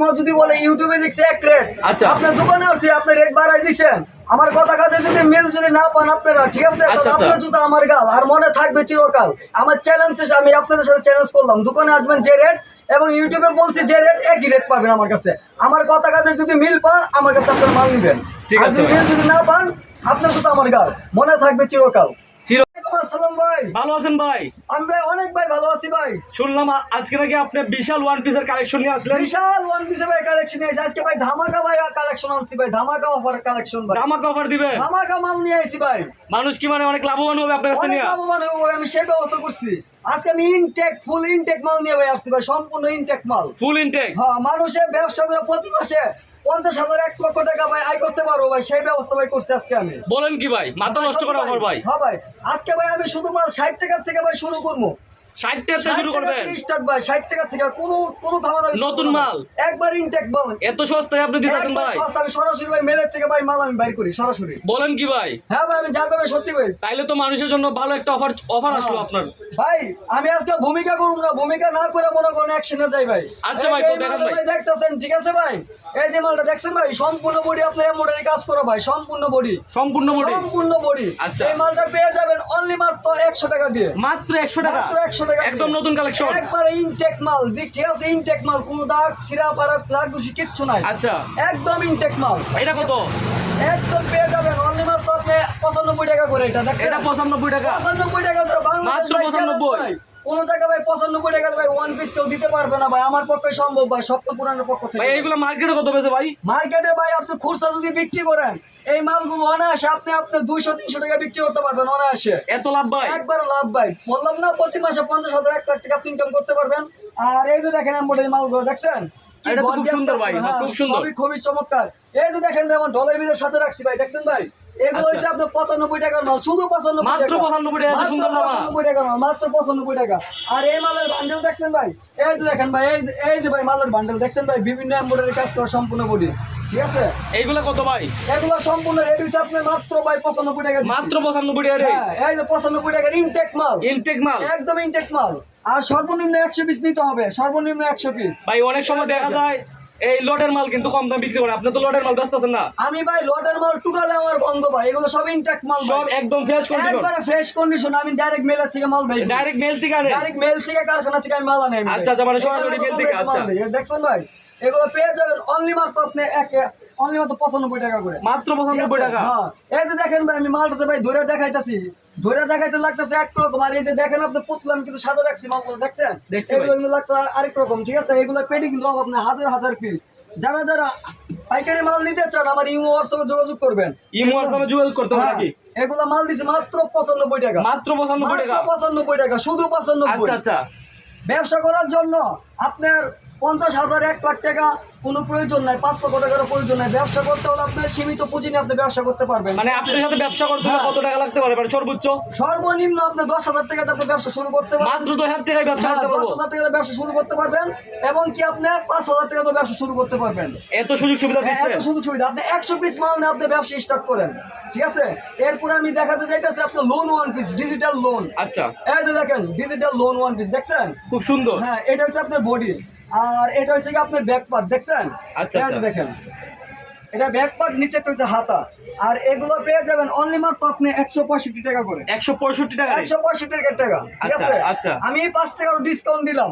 Customer যদি বলে ইউটিউবে দেখছে এক রেট, আচ্ছা। আপনার দোকানে আসছে আপনি রেট বাড়াই দিচ্ছেন, আমার কথা কাজে যদি মিল যদি না পান আপনারা, ঠিক আছে, তাহলে আপনার জুতো আমার গাল, আর মনে থাকবে চিরকাল। আমার চ্যালেঞ্জ, আমি আপনাদের সাথে চ্যালেঞ্জ করলাম, দোকানে আসবেন যে রেট এবং ইউটিউবে বলছি যে রেট, একই রেট পাবেন আমার কাছে। আমার কথা কাজে যদি মিল পান আমার কাছে আপনার মাল নিবেন, আর যদি মিল যদি না পান আপনার জুতো আমার গাল, মনে থাকবে চিরকাল। আসসালাম ভাই, ভালো আছেন ভাই? আমি ভাই অনেক ভাই ভালো আছি ভাই। শুনলাম আজকে নাকি আপনি বিশাল ওয়ান পিসের কালেকশন নিয়ে আসলেন। বিশাল ওয়ান পিসের ভাই কালেকশন নিয়েছি আজকে ভাই, ধামাকা ভাই কালেকশন আনছি ভাই, ধামাকা অফার কালেকশন ভাই, ধামাকা অফার দিবেন, ধামাকা মাল নিয়ে আইছি ভাই। মানুষ কি মানে অনেক লাভবান হবে আপনার কাছে অনেক নিয়ে? লাভবান হবো ভাই, আমি সেই ব্যবস্থা করছি। আজকে আমি ইনটেক, ফুল ইনটেক মাল নিয়ে ভাই আসছি ভাই, সম্পূর্ণ ইনটেক মাল, ফুল ইনটেক। হ্যাঁ, মানুষের ব্যবসা করে প্রতি মাসে 50,000 1 লক্ষ টাকা ভাই আয় করতে পারবো ভাই, সেই ব্যবস্থা ভাই করছি আজকে আমি। বলেন কি ভাই, মাথা নষ্ট করা অফার ভাই? হ্যাঁ ভাই, আজকে ভাই আমি শুধু মাল 60 টাকা থেকে ভাই শুরু করবো, 60 টাকা থেকে শুরু করবেন? স্টার্ট ভাই 60 টাকা থেকে, কোনো দামাদামি নতুন মাল একবার ইনটেক মাল, এত সস্তায় আপনি দিতেছেন ভাই? আমি সরাসরি ভাই মেলের থেকে ভাই মাল আমি বাইর করি সরাসরি। বলেন কি ভাই? হ্যাঁ ভাই, আমি যা করবে সত্যি ভাই। তাইলে তো মানুষের জন্য ভালো একটা অফার আসলো আপনার। ভাই আমি আজকে ভূমিকা করব না, ভূমিকা না করে মনে করেন অ্যাকশনে যাই ভাই। আচ্ছা ভাই, তো দেখেন ভাই, দেখতেছেন, ঠিক আছে ভাই, এই যে মালটা দেখছেন ভাই, সম্পূর্ণ বডি আপনার এমব্রয়ডারি কাজ করা ভাই, সম্পূর্ণ বডি, সম্পূর্ণ বডি, সম্পূর্ণ বডি। আচ্ছা, এই মালটা পেয়ে যাবেন অনলি মাত্র 100 টাকা দিয়ে, মাত্র 100 টাকা, মাত্র 100 টাকা, একদম নতুন কালেকশন, একবারে ইনটেক মাল, ঠিক আছে, ইনটেক মাল, কোনো দাগ ছিঁড়া পাড়া দাগ দুষি কিচ্ছু নাই, আচ্ছা, একদম ইনটেক মাল। এটা কত? একদম পেয়ে যাবেন অনলি মাত্র আপনি 95 টাকা করে, এটা দেখছেন, এটা 95 টাকা, 95 টাকা ধরে বাংলাদেশ মাত্র 95। কোন জায়গা ভাই 95 টাকা ভাই ওয়ান পিস কেউ দিতে পারবে না ভাই, আমার পক্ষে সম্ভব ভাই, স্বপ্ন পূরণের পক্ষ থেকে। ভাই এইগুলো মার্কেটে কত পেয়েছে ভাই? মার্কেটে ভাই আপনি খুচরা যদি বিক্রি করেন এই মালগুলো অনায়াসে আপনি 200-300 টাকা বিক্রি করতে পারবেন অনায়াসে। এত লাভ ভাই? একবার লাভ ভাই, বললাম না প্রতি মাসে 50,000 1 লাখ টাকা আপনি ইনকাম করতে পারবেন। আর এই যে দেখেন এমব্রয়ডারি মালগুলো দেখছেন, এটা তো খুব সুন্দর ভাই, খুব সুন্দর, খুবই চমৎকার। এই যে দেখেন আমার ডলার ভিতরে সাথে রাখছি ভাই, দেখছেন ভাই, এগুলো হচ্ছে আপনার 95 টাকার মাল, শুধু 95 টাকা, মাত্র 95 টাকা, সুন্দর জামা, 95 টাকার মাল, মাত্র 95 টাকা। আর এই মালের বান্ডেল দেখছেন ভাই, এই যে দেখেন ভাই, এই যে ভাই মালের বান্ডেল দেখছেন ভাই, বিভিন্ন এমব্রয়ডারি কাজ করা সম্পূর্ণ বডি, ঠিক আছে। এইগুলা কত ভাই? এগুলো সম্পূর্ণ রেট হচ্ছে আপনার মাত্র ভাই 95 টাকা, মাত্র 95 টাকা রে? এই যে 95 টাকার ইনটেক মাল, ইনটেক মাল, একদম ইনটেক মাল। আর সর্বনিম্ন 100 পিস নিতে হবে, সর্বনিম্ন 100 পিস ভাই। অনেক সময় দেখা যায় এই লটের মাল কিন্তু কম দামে বিক্রি করে, আপনি তো লটের মাল ব্যস্ত আছেন না? আমি ভাই লটের মাল টোটালি আমার বন্ধ ভাই, এগুলো সব ইনটেক মাল, সব একদম ফ্রেশ কন্ডিশন, একবারে ফ্রেশ কন্ডিশন। আমি ডাইরেক্ট মেলের থেকে মাল ভাই, ডাইরেক্ট মেল থেকে আনে? ডাইরেক্ট মেল থেকে, কারখানা থেকে আমি মাল আনি। আচ্ছা আচ্ছা, মানে সরাসরি মেল থেকে। আচ্ছা, দেখছেন ভাই, এগুলো পেয়ে যাবেন অনলি মাত্র আপনি অনলি মাত্র 95 টাকা করে, মাত্র 95 টাকা। হ্যাঁ, এই যে দেখেন ভাই, আমি মালটাতে ভাই ধরে দেখাইতাছি, ধরে দেখাইতে লাগতেছে একরকম, আর এই যে দেখেন আপনি পুতলাম কিন্তু সাদা রাখছি মালগুলো, দেখছেন এগুলো লাগতো আরেক রকম, ঠিক আছে। এগুলো পেডি কিন্তু আপনি হাজার হাজার পিস। যারা যারা পাইকারি মাল নিতে চান আমার ইমো হোয়াটসঅ্যাপে যোগাযোগ করবেন, ইমো হোয়াটসঅ্যাপে যোগাযোগ করতে হবে নাকি? এগুলো মাল দিছি মাত্র 95 টাকা, মাত্র 95 টাকা, 95 টাকা, শুধু 95। আচ্ছা আচ্ছা, ব্যবসা করার জন্য আপনার 50,000 1 লাখ টাকা কোনো প্রয়োজন নাই, 5 লক্ষ টাকার প্রয়োজন নাই। ব্যবসা করতে হলে আপনার সীমিত পুঁজি নিয়ে আপনি ব্যবসা করতে পারবেন। মানে আপনার সাথে ব্যবসা করতে হলে কত টাকা লাগতে পারে? মানে সর্বোচ্চ সর্বনিম্ন আপনি 10,000 টাকাতে আপনি ব্যবসা শুরু করতে পারবেন, মাত্র 10,000 টাকায় ব্যবসা করতে পারবো। 10,000 টাকাতে ব্যবসা শুরু করতে পারবেন, এবং কি আপনি 5,000 টাকাতে ব্যবসা শুরু করতে পারবেন। এত সুযোগ সুবিধা দিচ্ছে, এত সুযোগ সুবিধা। আপনি 100 পিস মাল নিয়ে আপনি ব্যবসা স্টার্ট করেন, ঠিক আছে। এরপরে আমি দেখাতে চাইতেছি আপনার loan one piece, digital loan. আচ্ছা, এই যে দেখেন ডিজিটাল লোন ওয়ান পিস, দেখছেন খুব সুন্দর। হ্যাঁ, এটা হচ্ছে আপনার বডি, আর এটা হচ্ছে কি আপনার ব্যাক পার্ট, দেখছেন। আচ্ছা, এই যে দেখেন এটা ব্যাক পার্ট, নিচেটা হচ্ছে হাতা। আর এগুলো পেয়ে যাবেন অনলি মাত্র আপনি 165 টাকা করে, 165 টাকা, 165 টাকা, ঠিক আচ্ছা আছে। আচ্ছা, আমি 5 টাকার ডিসকাউন্ট দিলাম,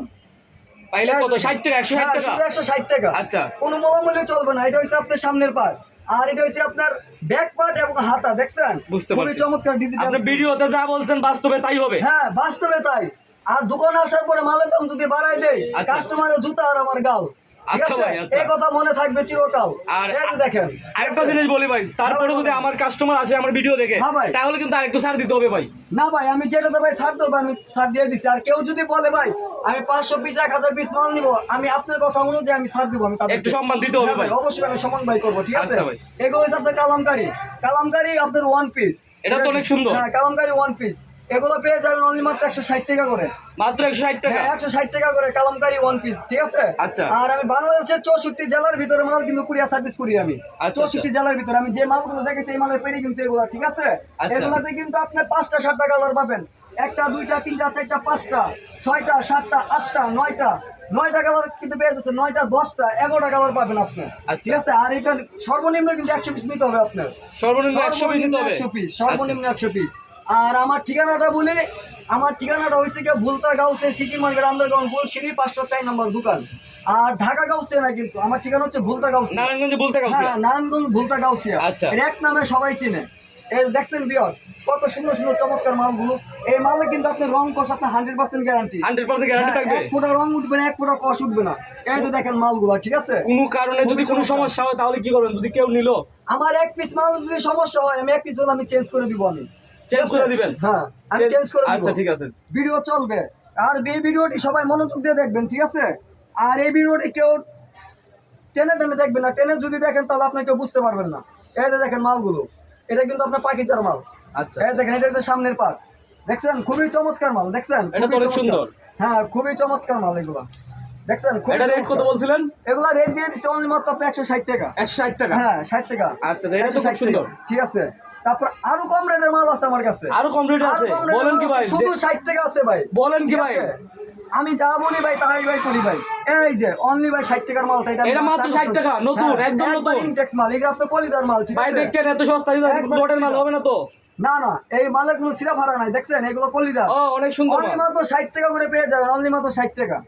পাইলে কত? 60 টাকা, 160 টাকা, শুধু 160 টাকা। আচ্ছা, কোনো মূল্য চলবে না। এটা হচ্ছে আপনার সামনের পার্ট, আর এটা হচ্ছে আপনার ব্যাক পার্ট এবং হাতা, দেখছেন। বুঝতে খুবই পারছি। চমৎকার ডিজিটাল। আপনি ভিডিওতে যা বলছেন বাস্তবে তাই হবে? হ্যাঁ, বাস্তবে তাই। আর দোকানে আসার পরে মালের দাম যদি বাড়াই দেয়, আচ্ছা, কাস্টমারের জুতা আর আমার গাল, ঠিক আচ্ছা আছে? ভাই, আচ্ছা। এই কথা মনে থাকবে চিরকাল। আর এই যে দেখেন আরেকটা জিনিস বলি ভাই, তারপরে যদি আমার কাস্টমার আসে আমার ভিডিও দেখে, হ্যাঁ ভাই, তাহলে কিন্তু আরেকটু ছাড় দিতে হবে ভাই। না ভাই, আমি যেটাতে ভাই ছাড় দেবো আমি ছাড় দিয়ে দিচ্ছি। আর কেউ যদি বলে ভাই আমি 500 পিস 1000 পিস মাল নিবো, আমি আপনার কথা অনুযায়ী আমি ছাড় দিব, আমি একটু সম্মান দিতে হবে ভাই, অবশ্যই আমি সম্মান ভাই করবো, ঠিক আছে। আচ্ছা ভাই। এগুলো হচ্ছে আপনার কালামকারি, কালামকারি আপনার ওয়ান পিস, এটা তো অনেক সুন্দর। হ্যাঁ, কালামকারি ওয়ান পিস, এগুলো পেয়ে যাবেন অনলি মাত্র 160 টাকা করে, মাত্র 160 টাকা, 160 টাকা করে কালামকারি ওয়ান পিস, ঠিক আছে। আচ্ছা। আর আমি বাংলাদেশের 64 জেলার ভিতরে মাল কিন্তু কুরিয়ার সার্ভিস করি আমি, আচ্ছা, 64 জেলার ভিতরে। আমি যে মালগুলো দেখেছি এই মালের পেড়ি কিন্তু এগুলো, ঠিক আছে। আচ্ছা। এগুলাতে কিন্তু আপনি 5টা 7টা কালার পাবেন, 1টা 2টা 3টা 4টা 5টা 6টা 7টা 8টা 9টা 9টা কালার কিন্তু পেয়ে যাচ্ছে, 9টা 10টা 11টা কালার পাবেন আপনি। আচ্ছা। ঠিক আছে, আর এটা সর্বনিম্ন কিন্তু 100 পিস নিতে হবে আপনার, সর্বনিম্ন 100 পিস নিতে হবে। 100 পিস, সর্বনিম্ন 100 পিস। আর আমার ঠিকানাটা বলি, আমার ঠিকানাটা হয়েছে কি Bhulta Ghause city market underground গুলশিরি 504 নম্বর দোকান। আর ঢাকা গাউসিয়া না, কিন্তু আমার ঠিকানা হচ্ছে ভুলতা গাউসিয়া। নারায়ণগঞ্জে বলতে গেছি। হ্যাঁ, নারায়ণগঞ্জ ভুলতা গাউসিয়া। আচ্ছা। এর এক নামে সবাই চিনে। এই দেখছেন ভিউয়ার্স, কত সুন্দর সুন্দর চমৎকার মালগুলো। এই মালে কিন্তু আপনি রং কষ আপনার 100% গ্যারান্টি। 100% গ্যারান্টি থাকবে। এক ফোঁটা রং উঠবে না, এক ফোঁটা কষ উঠবে না। এই তো দেখেন মালগুলো, ঠিক আছে। কোনো কারণে যদি কোনো সমস্যা হয় তাহলে কি করবেন? যদি কেউ নিল আমার এক পিস মাল যদি সমস্যা হয়, আমি এক পিস হলে আমি চেঞ্জ করে দিব। আমি চেঞ্জ করে দিবেন? হ্যাঁ, আমি চেঞ্জ করে দিব। আচ্ছা, ঠিক আছে। ভিডিও চলবে, আর এই ভিডিওটি সবাই মনোযোগ দিয়ে দেখবেন, ঠিক আছে। আর এই ভিডিওটি কেউ টেনে টেনে দেখবেন না, টেনে যদি দেখেন তাহলে আপনি কেউ বুঝতে পারবেন না। এই যে দেখেন মালগুলো, এটা কিন্তু আপনার পাকিজার মাল। আচ্ছা, এই দেখেন, এটা হচ্ছে সামনের পার্ট, দেখছেন খুবই চমৎকার মাল, দেখছেন এটা তো খুবই অনেক চমৎকার। সুন্দর। হ্যাঁ, খুবই চমৎকার মাল এগুলো, দেখছেন খুবই এটা রেট কত চমৎকার। বলছিলেন? এগুলা রেট দিয়ে দিচ্ছে অনলি মাত্র আপনি 160 টাকা। 160 টাকা? হ্যাঁ, 60 টাকা। আচ্ছা, এটা তো খুব 160 সুন্দর। টাকা, ঠিক আছে। তারপর আরো কম রেটের মাল আছে আমার কাছে, আরো কম রেট আরো আছে? কম রেটের বলেন মাল কি আছে, ভাই? শুধু 60 টাকা আছে ভাই। বলেন কি ঠিক ভাই? আছে? আমি যা বলি ভাই তাই ভাই করি ভাই। এই যে অনলি ভাই 60 টাকার মালটা, এটা মাত্র 60 টাকা, নতুন, একদম নতুন। ইনটেক মাল, এটা আপনার কলিদার মাল, ঠিক ভাই আছে। দেখেন এত সস্তা একবার লোডের মাল হবে না তো? না না, এই মালে কোনো সিরা ফাড়া নাই, দেখছেন এগুলো কলিদার। ও, অনেক সুন্দর অনলি মাল। মাত্র 60 টাকা করে পেয়ে যাবেন, অনলি মাত্র 60 টাকা।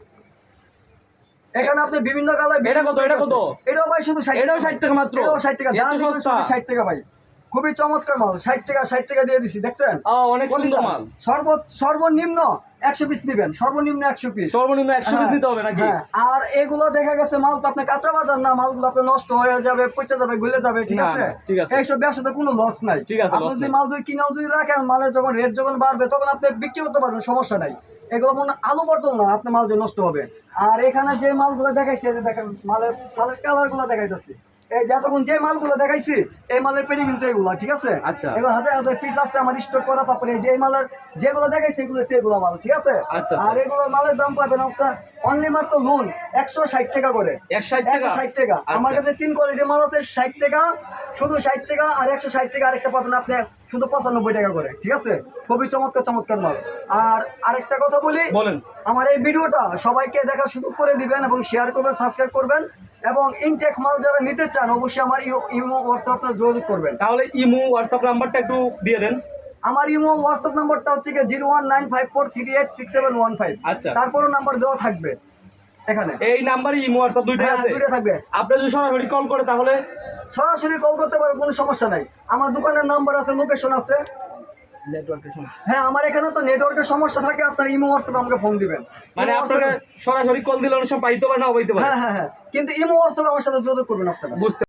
এখানে আপনি বিভিন্ন কালার। এটা কত? এটা কত? এটাও ভাই শুধু 60 এটাও 60 টাকা মাত্র? এটাও 60 টাকা, এত যা নেবেন সস্তা? শুধু 60 টাকা ভাই। খুবই চমৎকার মাল, 60 টাকা, 60 টাকা দিয়ে দিছি, দেখছেন। ও, অনেক সুন্দর মাল। সর্বনিম্ন 100 পিস নেবেন, সর্বনিম্ন 100 পিস। সর্বনিম্ন 100 পিস নিতে হবে নাকি? হ্যাঁ, আর এগুলো দেখা গেছে মাল তো আপনার কাঁচা বাজার না, মালগুলো আপনার নষ্ট হয়ে যাবে, পচে যাবে, গলে যাবে, ঠিক না, আছে। না, ঠিক আছে। এইসব ব্যবসাতে কোনো লস নাই। ঠিক আছে, আপনি loss যদি নাই। মাল যদি কিনাও যদি রাখেন, মালের যখন রেট যখন বাড়বে তখন আপনি বিক্রি করতে পারবেন, সমস্যা নাই। এগুলো মনে আলু পটল না, আপনার মাল যে নষ্ট হবে। আর এখানে যে মালগুলো দেখাইছে, এই যে দেখেন মালের কালার গুলো দেখাইতেছি, এই যে এতক্ষণ যে মালগুলো দেখাইছি এই মালের পেটি কিন্তু এগুলা, ঠিক আছে। আচ্ছা। এগুলো হাজার হাজার পিস আছে আমার স্টক করা। তারপরে যে মালের যেগুলো দেখাইছে এগুলো সেগুলো মাল, ঠিক আছে। আচ্ছা, আর এগুলোর মালের দাম পাবেন আপনার অনলি মাত্র লোন 160 টাকা করে। 160 টাকা? 160 টাকা। আমার কাছে 3 কোয়ালিটির মাল আছে, 60 টাকা, শুধু 60 টাকা, আর 160 টাকা আরেকটা পাবেন আপনি শুধু 95 টাকা করে, ঠিক আছে। খুবই চমৎকার চমৎকার মাল। আর আরেকটা কথা বলি, বলেন। আমার এই ভিডিওটা সবাইকে দেখার সুযোগ করে দিবেন এবং শেয়ার করবেন, সাবস্ক্রাইব করবেন, এবং ইনটেক মাল যারা নিতে চান অবশ্যই আমার ইমো হোয়াটসঅ্যাপ যোগাযোগ করবেন। তাহলে ইমো হোয়াটসঅ্যাপ নাম্বারটা একটু দিয়ে দেন। আমার ইমো হোয়াটসঅ্যাপ নাম্বারটা হচ্ছে 019543816715। আচ্ছা। তারপরও নাম্বার দেওয়া থাকবে এখানে। এই নাম্বারে ইমো হোয়াটসঅ্যাপ দুইটাই হ্যাঁ, আছে? দুইটা থাকবে। আপনি যদি সরাসরি কল করে তাহলে? সরাসরি কল করতে পারো, কোনো সমস্যা নাই। আমার দোকানের নাম্বার আছে, লোকেশন আছে। নেটওয়ার্কের সমস্যা? হ্যাঁ, আমার এখানে তো নেটওয়ার্কের সমস্যা থাকে, আপনার ইমো হোয়াটসঅ্যাপ আমাকে ফোন দিবেন। মানে ইমো আপনাকে হোয়াটসঅ্যাপে- সরাসরি কল দিলে অনেক সময় পাইতে পারে না পাইতে পারে? হ্যাঁ হ্যাঁ হ্যাঁ, কিন্তু ইমো হোয়াটসঅ্যাপে আমার সাথে যোগাযোগ করবেন আপনারা। বুঝতে